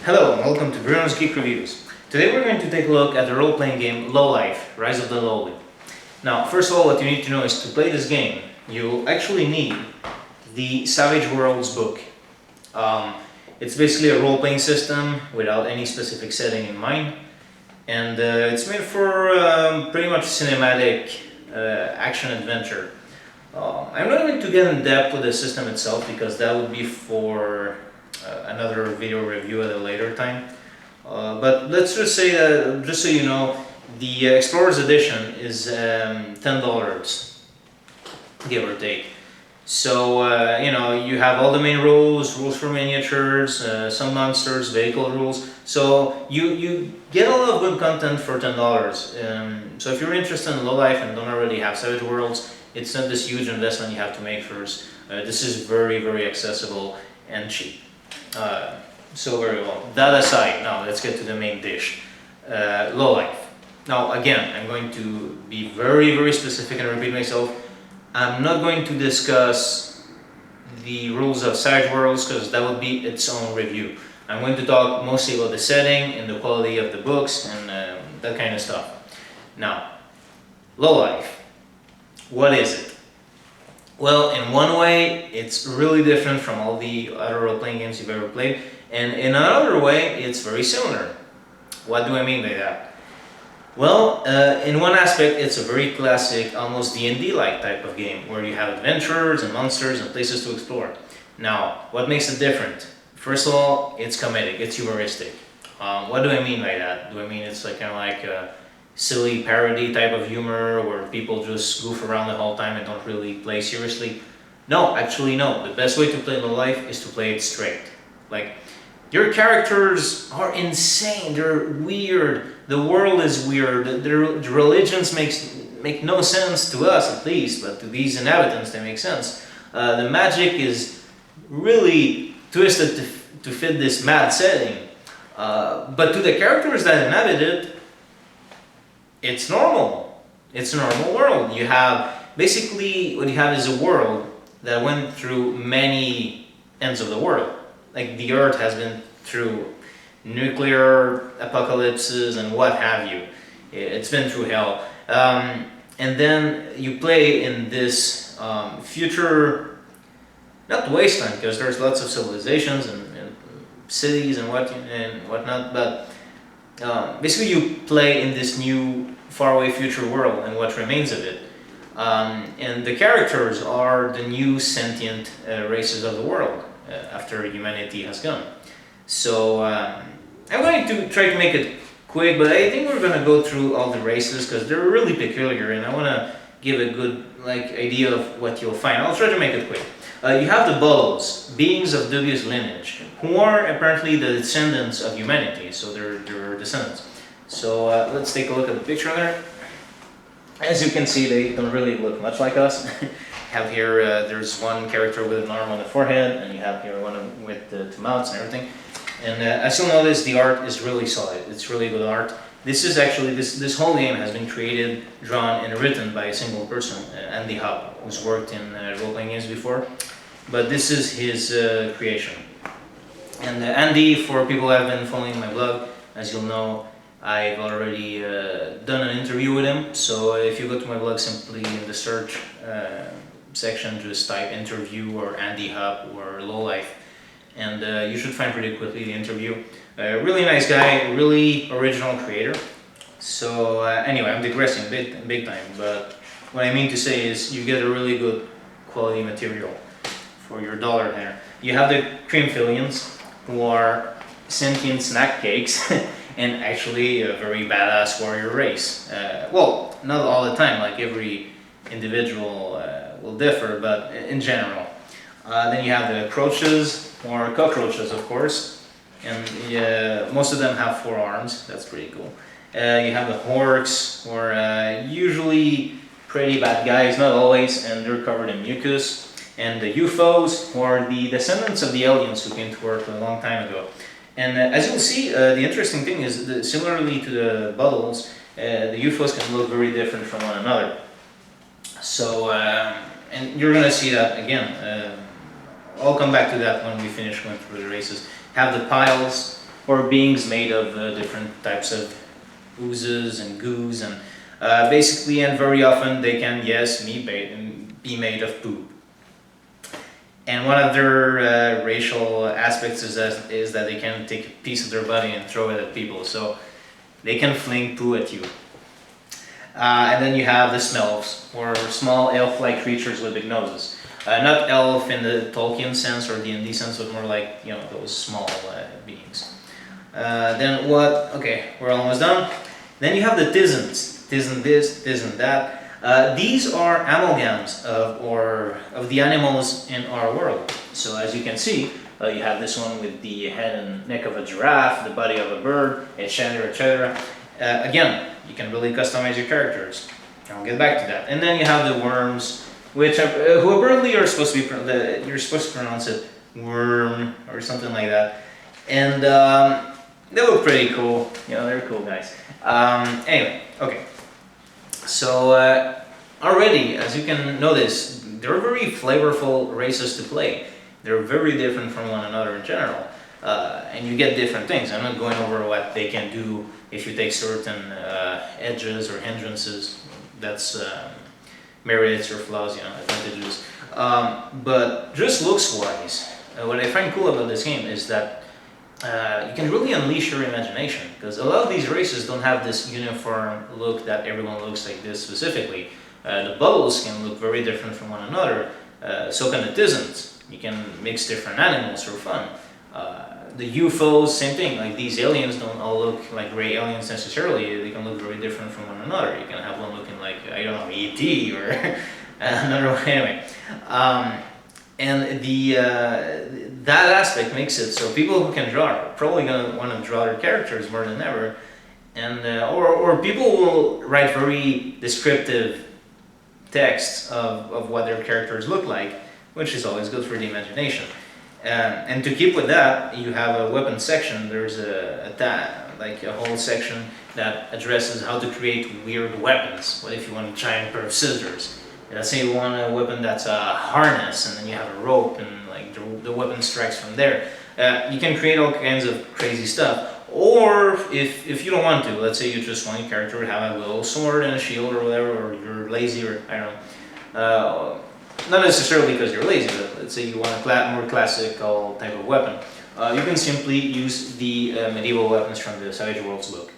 Hello and welcome to Bruno's Geek Reviews. Today we're going to take a look at the role-playing game Low Life: Rise of the Lowly. Now, first of all, what you need to know is to play this game, you actually need the Savage Worlds book. It's basically a role-playing system without any specific setting in mind, and it's made for pretty much cinematic action-adventure. I'm not going to get in depth with the system itself because that would be for another video review at a later time. But let's just say that, just so you know, the Explorer's Edition is $10, give or take. So, you have all the main rules for miniatures, some monsters, vehicle rules. So, you get a lot of good content for $10. So if you're interested in Low Life and don't already have Savage Worlds, it's not this huge investment you have to make first. This is very, very accessible and cheap. So very well. That aside, now let's get to the main dish. Low Life. Now again, I'm going to be very, very specific and repeat myself. I'm not going to discuss the rules of Savage Worlds because that would be its own review. I'm going to talk mostly about the setting and the quality of the books and that kind of stuff. Now, Low Life. What is it? Well, in one way, it's really different from all the other role-playing games you've ever played, and in another way, it's very similar. What do I mean by that? Well, in one aspect, it's a very classic, almost D&D-like type of game, where you have adventures and monsters and places to explore. Now, what makes it different? First of all, it's comedic, it's humoristic. What do I mean by that? Do I mean it's like kind of like a silly parody type of humor where people just goof around the whole time and don't really play seriously? No, actually no. The best way to play Low Life is to play it straight. Like, your characters are insane, they're weird, the world is weird, the religions make no sense to us at least, but to these inhabitants they make sense. The magic is really twisted to fit this mad setting. But to the characters that inhabit it, it's normal. It's a normal world. You have, basically what you have is a world that went through many ends of the world. Like the Earth has been through nuclear apocalypses and what have you. It's been through hell. And then you play in this future, not wasteland, because there's lots of civilizations and cities and whatnot, but basically you play in this new faraway future world and what remains of it. And the characters are the new sentient races of the world after humanity has gone. So I'm going to try to make it quick, but I think we're going to go through all the races because they're really peculiar and I want to give a good idea of what you'll find. I'll try to make it quick. You have the Bulls, beings of dubious lineage, who are apparently the descendants of humanity, so they're descendants. So let's take a look at the picture there. As you can see, they don't really look much like us. Have here, there's one character with an arm on the forehead, and you have here one with the two mouths and everything. And as you'll notice, the art is really solid. It's really good art. This is actually, this whole game has been created, drawn, and written by a single person, Andy Hub, who's worked in role-playing games before. But this is his creation. And Andy, for people who have been following my blog, as you'll know, I've already done an interview with him. So if you go to my blog, simply in the search section, just type interview or Andy Hub or Low Life, and you should find pretty quickly the interview. Really nice guy, really original creator. So anyway, I'm digressing big time, but what I mean to say is you get a really good quality material for your dollar there. You have the Creamfillions, who are sentient snack cakes and actually a very badass warrior race. Well, not all the time, like every individual will differ, but in general. Then you have the Croaches, or cockroaches of course, and most of them have 4 arms, that's pretty cool. You have the Horks, who are usually pretty bad guys, not always, and they're covered in mucus. And the UFOs, who are the descendants of the aliens who came to Earth a long time ago. And as you'll see, the interesting thing is that similarly to the Bubbles, the UFOs can look very different from one another. So, and you're going to see that again. I'll come back to that when we finish going through the races. Have the piles, or beings made of different types of oozes and goos, and basically, and very often they can, yes, be made of poop. And one of their racial aspects is that they can take a piece of their body and throw it at people, so they can fling poo at you. And then you have the Smelfs, or small elf-like creatures with big noses. Not elf in the Tolkien sense or D&D sense, but more like, you know, those small beings. Then what? Okay, we're almost done. Then you have the Tizzens. Tizen this, Tizen that. These are amalgams of the animals in our world. So as you can see, you have this one with the head and neck of a giraffe, the body of a bird, etc., etc. Again, you can really customize your characters. I'll get back to that. And then you have the worms, which who apparently are supposed to be you're supposed to pronounce it worm or something like that. And they look pretty cool. You know, they're cool guys. Anyway, okay. So already, as you can notice, they're very flavorful races to play. They're very different from one another in general, and you get different things. I'm not going over what they can do if you take certain edges or hindrances. That's merits or flaws, you know, advantages. But just looks-wise, what I find cool about this game is that you can really unleash your imagination, because a lot of these races don't have this uniform look that everyone looks like this specifically. The bubbles can look very different from one another, so can the Tizzens. You can mix different animals for fun. The UFOs, same thing, like these aliens don't all look like gray aliens necessarily, they can look very different from one another. You can have one looking like, I don't know, E.T. or another one, anyway. And that aspect makes it so people who can draw are probably going to want to draw their characters more than ever, and or people will write very descriptive texts of what their characters look like, which is always good for the imagination. And to keep with that, you have a weapon section. There's like a whole section that addresses how to create weird weapons. What if you want a giant pair of scissors? Let's say you want a weapon that's a harness, and then you have a rope, and like the weapon strikes from there. You can create all kinds of crazy stuff. Or if you don't want to, let's say you just want your character to have a little sword and a shield or whatever, or you're lazy, or I don't know. Not necessarily because you're lazy, but let's say you want a more classical type of weapon. You can simply use the medieval weapons from the Savage Worlds book.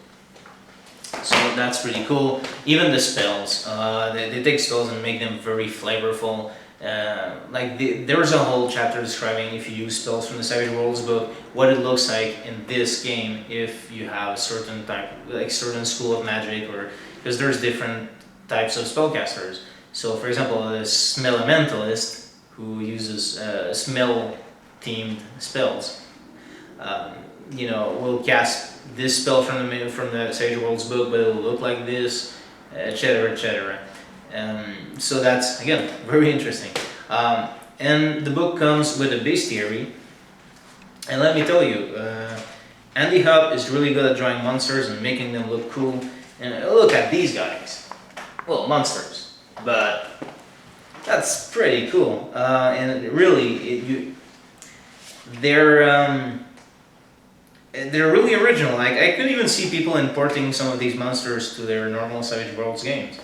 So that's pretty cool. Even the spells, they take spells and make them very flavorful. There's a whole chapter describing, if you use spells from the Savage Worlds book, what it looks like in this game if you have a certain type, like certain school of magic, or because there's different types of spellcasters. So, for example, a Smell-Elementalist who uses smell-themed spells, will cast this spell from the Sage Worlds book, but it will look like this, etc., etc. So that's, again, very interesting. And the book comes with a bestiary, and let me tell you, Andy Hupp is really good at drawing monsters and making them look cool. And look at these guys. Well, monsters. But that's pretty cool, and really, they're really original. Like, I could even see people importing some of these monsters to their normal Savage Worlds games,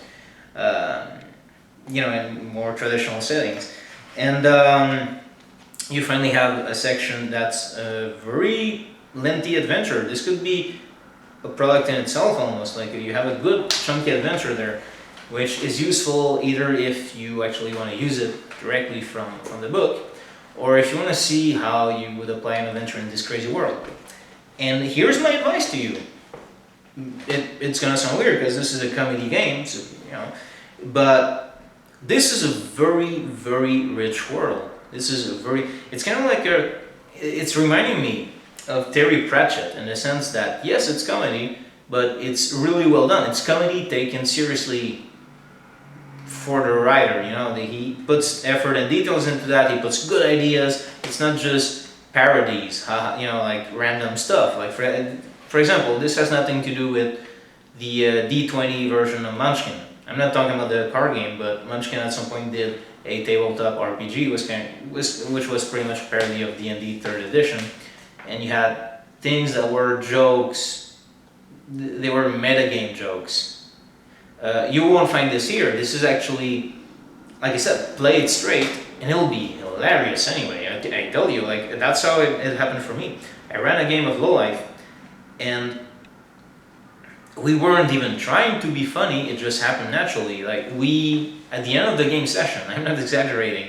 in more traditional settings. And you finally have a section that's a very lengthy adventure. This could be a product in itself almost. Like, you have a good chunky adventure there, which is useful either if you actually want to use it directly from the book, or if you want to see how you would apply an adventure in this crazy world. And here's my advice to you. It's going to sound weird because this is a comedy game, so, but this is a very, very rich world. It's kind of like it's reminding me of Terry Pratchett in the sense that, yes, it's comedy, but it's really well done. It's comedy taken seriously for the writer, he puts effort and details into that. He puts good ideas. It's not just parodies, like random stuff. Like for example, this has nothing to do with the D20 version of Munchkin. I'm not talking about the card game, but Munchkin at some point did a tabletop RPG, which was pretty much a parody of D&D 3rd edition, and you had things that were jokes, they were metagame jokes. You won't find this here. This is actually, like I said, play it straight and it'll be hilarious anyway. I tell you, like, that's how it happened for me. I ran a game of Lowlife and we weren't even trying to be funny, it just happened naturally. Like, we, at the end of the game session, I'm not exaggerating,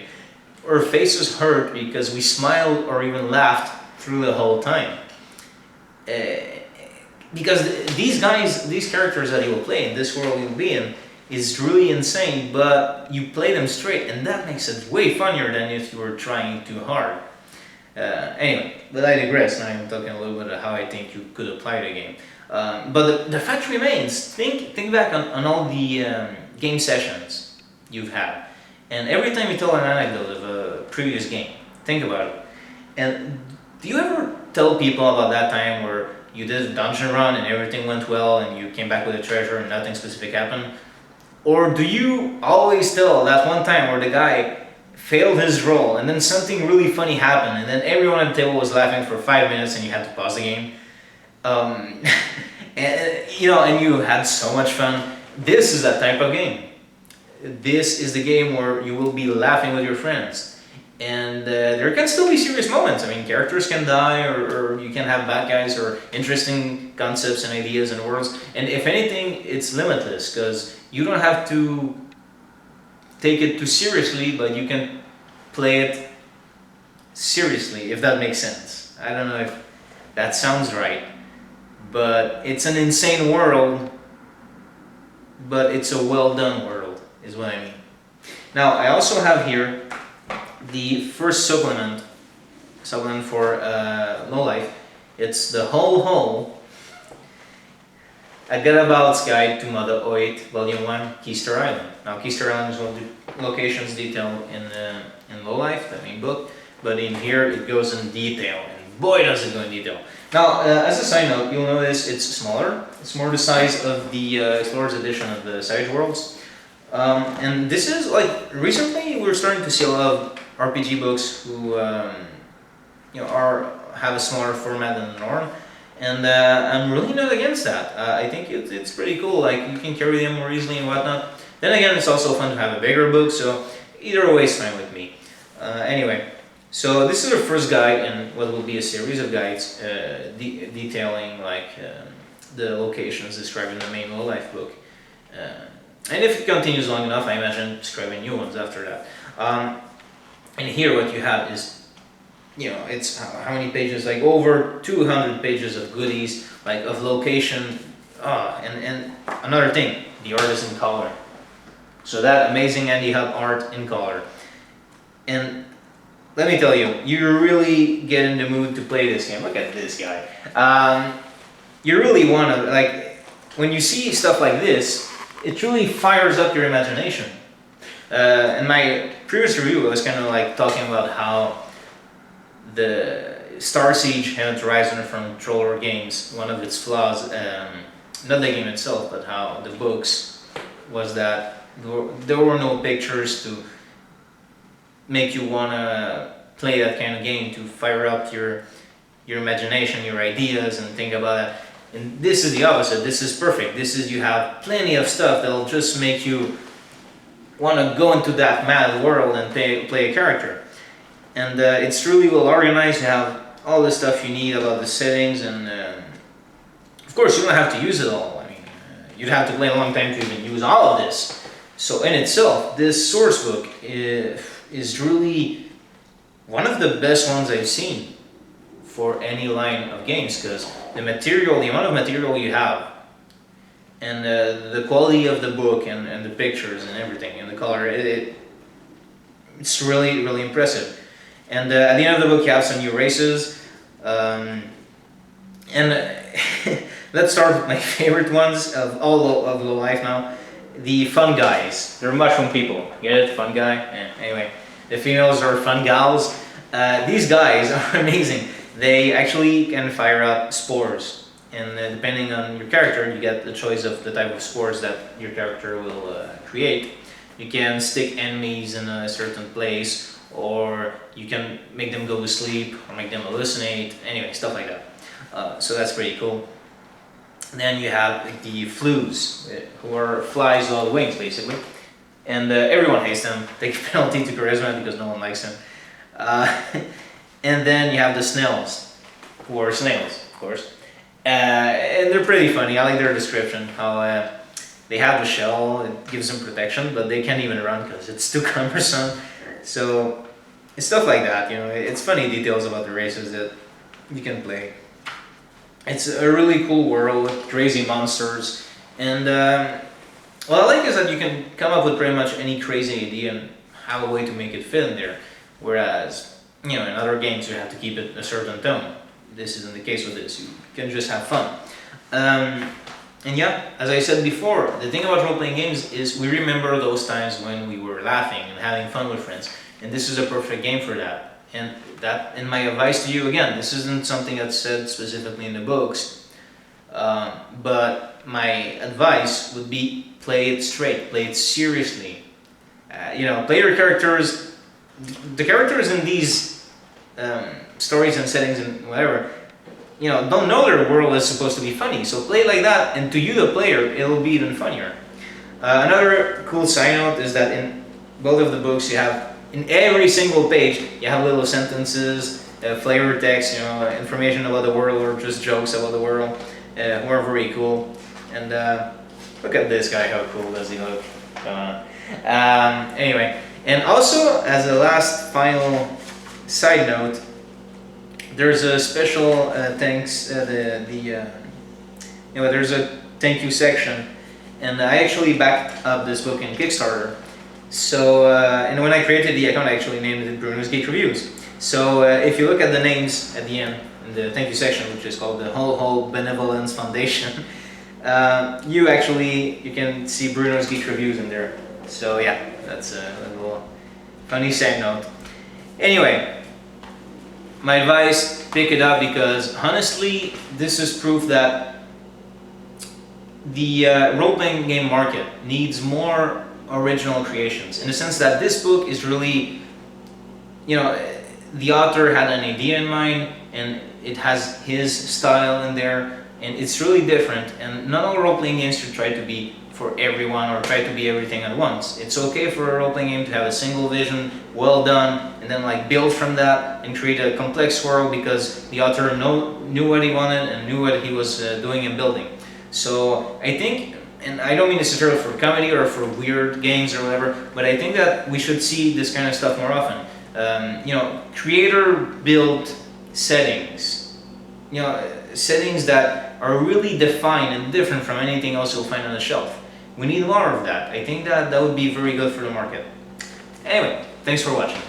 our faces hurt because we smiled or even laughed through the whole time. Because these guys, these characters that you will play in this world you'll be in, is really insane, but you play them straight, and that makes it way funnier than if you were trying too hard. Anyway, but I digress. Now I'm talking a little bit of how I think you could apply the game. But the fact remains, think back on all the game sessions you've had, and every time you tell an anecdote of a previous game, think about it. And do you ever tell people about that time where you did a dungeon run and everything went well and you came back with a treasure and nothing specific happened? Or do you always tell that one time where the guy failed his roll and then something really funny happened and then everyone at the table was laughing for 5 minutes and you had to pause the game? And you had so much fun. This is that type of game. This is the game where you will be laughing with your friends. And there can still be serious moments. I mean, characters can die, or you can have bad guys, or interesting concepts and ideas and worlds. And if anything, it's limitless, because you don't have to take it too seriously, but you can play it seriously, if that makes sense. I don't know if that sounds right, but it's an insane world, but it's a well done world, is what I mean. Now, I also have here the first supplement for Lowlife. It's the Whole A Getabout's Guide to Mother Oit, Volume 1, Keister Island. Now, Keister Island is one of the locations detailed in Lowlife, the main book, but in here it goes in detail, and boy does it go in detail. Now, as a side note, you'll notice it's smaller. It's more the size of the Explorer's Edition of the Savage Worlds. And this is, like, recently we're starting to see a lot of RPG books who have a smaller format than the norm, and I'm really not against that. I think it's pretty cool. Like, you can carry them more easily and whatnot. Then again, it's also fun to have a bigger book, so either way is fine with me. Anyway, so this is our first guide in what will be a series of guides detailing the locations described in the main Lowlife book. And if it continues long enough, I imagine describing new ones after that. And here what you have is, it's how many pages? Like over 200 pages of goodies, like of location. And another thing, the art is in color. So that amazing Andy Hub art in color. And let me tell you, you really get in the mood to play this game. Look at this guy. You really want to, like, when you see stuff like this, it really fires up your imagination. In my previous review, I was kind of like talking about how the Star Siege Event Horizon from Troller Games, one of its flaws, not the game itself, but how the books, was that there were no pictures to make you want to play that kind of game, to fire up your imagination, your ideas, and think about it. And this is the opposite. This is perfect. You have plenty of stuff that'll just make you want to go into that mad world and play a character. And it's truly well organized. You have all the stuff you need about the settings, and of course you don't have to use it all. I mean, you'd have to play a long time to even use all of this. So in itself, this source book is really one of the best ones I've seen for any line of games, because the amount of material you have, and the quality of the book, and the pictures and everything, and the color, it's really, really impressive. And at the end of the book you have some new races, and let's start with my favorite ones of all of Lowlife now. The fun guys. They're mushroom people. Get it? Fun guy? Anyway, the females are fun gals. These guys are amazing. They actually can fire up spores, and depending on your character, you get the choice of the type of spores that your character will create. You can stick enemies in a certain place, or you can make them go to sleep, or make them hallucinate, anyway, stuff like that. so that's pretty cool. Then you have the flues, who are flies without wings, basically. And everyone hates them. They give penalty to charisma because no one likes them. And then you have the snails, who are snails, of course. And they're pretty funny. I like their description, how they have a shell, it gives them protection, but they can't even run because it's too cumbersome. So, it's stuff like that, it's funny details about the races that you can play. It's a really cool world with crazy monsters, and what I like is that you can come up with pretty much any crazy idea and have a way to make it fit in there, whereas, in other games you have to keep it a certain tone. This isn't the case with this, you can just have fun. And yeah, as I said before, the thing about role-playing games is we remember those times when we were laughing and having fun with friends, and this is a perfect game for that. And my advice to you, again, this isn't something that's said specifically in the books, but my advice would be play it straight, play it seriously. Play your characters, the characters in these stories and settings and whatever, don't know their world is supposed to be funny, so play like that, and to you, the player, it'll be even funnier. Another cool side note is that in both of the books you have, in every single page, you have little sentences, flavor text, information about the world or just jokes about the world, who are very cool. And look at this guy, how cool does he look? Come on. Anyway, and also as a last final side note, there's a special thanks, there's a thank you section, and I actually backed up this book in Kickstarter. So, and when I created the account, I actually named it Bruno's Geek Reviews. So, if you look at the names at the end, in the thank you section, which is called the Ho Benevolence Foundation, you can see Bruno's Geek Reviews in there. So yeah, that's a little funny side note. Anyway, my advice, pick it up, because honestly, this is proof that the role-playing game market needs more original creations, in the sense that this book is really, the author had an idea in mind and it has his style in there, and it's really different, and not all role-playing games should try to be for everyone or try to be everything at once. It's okay for a role-playing game to have a single vision, well done, and then build from that and create a complex world because the author knew what he wanted and knew what he was doing and building. So I think, and I don't mean necessarily for comedy or for weird games or whatever, but I think that we should see this kind of stuff more often. Creator-built settings, settings that are really defined and different from anything else you'll find on the shelf. We need more of that. I think that would be very good for the market. Anyway, thanks for watching.